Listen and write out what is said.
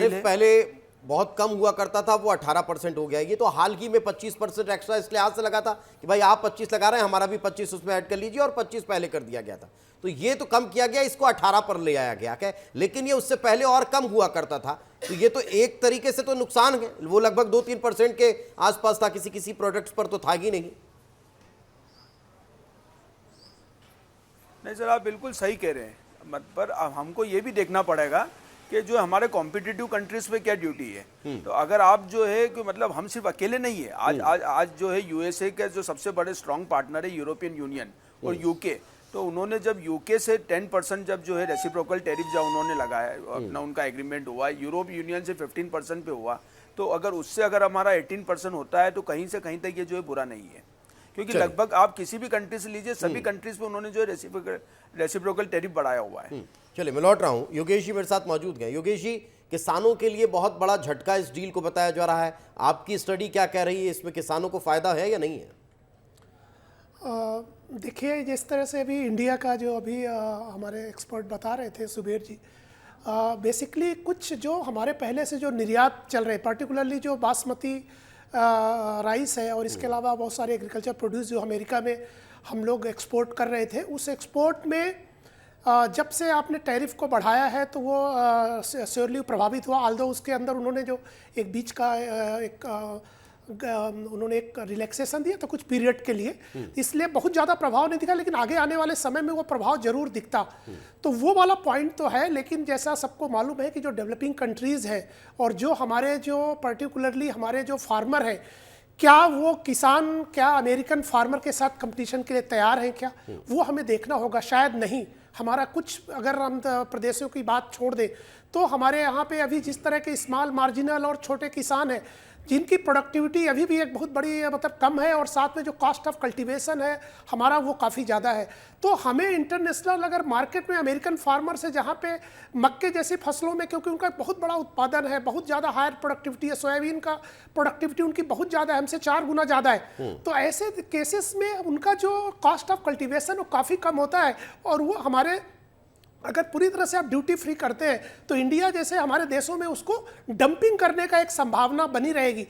Tariff है। पहले बहुत कम हुआ करता था, वो 18% हो गया। ये तो हाल ही में 25% एक्स्ट्रा इस लिहाज से लगा था कि भाई आप 25 लगा रहे हैं, हमारा भी 25 उसमें ऐड कर लीजिए, और 25 पहले कर दिया गया था। तो ये तो कम किया गया, इसको 18 पर ले आया गया क्या, लेकिन ये उससे पहले और कम हुआ करता था। तो ये तो एक तरीके से तो नुकसान है, वो लगभग 2-3% के आसपास था, किसी किसी प्रोडक्ट्स पर तो था ही नहीं। नहीं सर, आप बिल्कुल सही कह रहे हैं, पर अब हमको ये भी देखना पड़ेगा कि जो हमारे कॉम्पिटिटिव कंट्रीज पे क्या ड्यूटी है। तो अगर आप जो है कि मतलब हम सिर्फ अकेले नहीं है, आज जो है यूएसए के जो सबसे बड़े स्ट्रॉन्ग पार्टनर है यूरोपियन यूनियन और यूके, तो उन्होंने जब यूके से 10% जब जो है रेसिप्रोकल टैरिफ जब उन्होंने लगाया, अपना उनका एग्रीमेंट हुआ, यूरोप यूनियन से 15% पे हुआ, तो अगर उससे अगर हमारा 18% होता है तो कहीं से कहीं तक ये जो है बुरा नहीं है, क्योंकि लगभग आप किसी भी कंट्री से लीजिए, सभी कंट्रीज पे उन्होंने जो है रेसिप्रोकल टैरिफ बढ़ाया हुआ है। चलिए मैं लौट रहा हूं, योगेश जी मेरे साथ मौजूद हैं। योगेश जी, किसानों के लिए बहुत बड़ा झटका इस डील को बताया जा रहा है, आपकी स्टडी क्या कह रही है, इसमें किसानों को फायदा है या नहीं है? देखिए, जिस तरह से अभी इंडिया का जो अभी हमारे एक्सपर्ट बता रहे थे सुबीर जी, बेसिकली कुछ जो हमारे पहले से जो निर्यात चल रहे, पर्टिकुलरली जो बासमती राइस है और इसके अलावा बहुत सारे एग्रीकल्चर प्रोड्यूस जो अमेरिका में हम लोग एक्सपोर्ट कर रहे थे, उस एक्सपोर्ट में जब से आपने टैरिफ को बढ़ाया है तो वो श्योरली प्रभावित हुआ। आल्दो उसके अंदर उन्होंने जो एक बीच का उन्होंने एक रिलैक्सेशन दिया तो कुछ पीरियड के लिए, इसलिए बहुत ज़्यादा प्रभाव नहीं दिखा, लेकिन आगे आने वाले समय में वो प्रभाव जरूर दिखता। तो वो वाला पॉइंट तो है, लेकिन जैसा सबको मालूम है कि जो डेवलपिंग कंट्रीज़ हैं और जो हमारे जो पर्टिकुलरली हमारे जो फार्मर हैं, क्या वो किसान क्या अमेरिकन फार्मर के साथ कंपटीशन के लिए तैयार हैं क्या, वो हमें देखना होगा। शायद नहीं, हमारा कुछ अगर हम प्रदेशों की बात छोड़ दें तो हमारे यहाँ पे अभी जिस तरह के स्मॉल मार्जिनल और छोटे किसान हैं जिनकी प्रोडक्टिविटी अभी भी एक बहुत बड़ी मतलब कम है, और साथ में जो कॉस्ट ऑफ कल्टीवेशन है हमारा वो काफ़ी ज़्यादा है। तो हमें इंटरनेशनल अगर मार्केट में अमेरिकन फार्मर से, जहाँ पे मक्के जैसी फसलों में, क्योंकि उनका बहुत बड़ा उत्पादन है, बहुत ज़्यादा हायर प्रोडक्टिविटी है, सोयाबीन का प्रोडक्टिविटी उनकी बहुत ज़्यादा है, हमसे 4 गुना ज़्यादा है, तो ऐसे केसेस में उनका जो कॉस्ट ऑफ कल्टीवेशन वो काफ़ी कम होता है। और वो हमारे अगर पूरी तरह से आप ड्यूटी फ्री करते हैं तो इंडिया जैसे हमारे देशों में उसको डंपिंग करने का एक संभावना बनी रहेगी।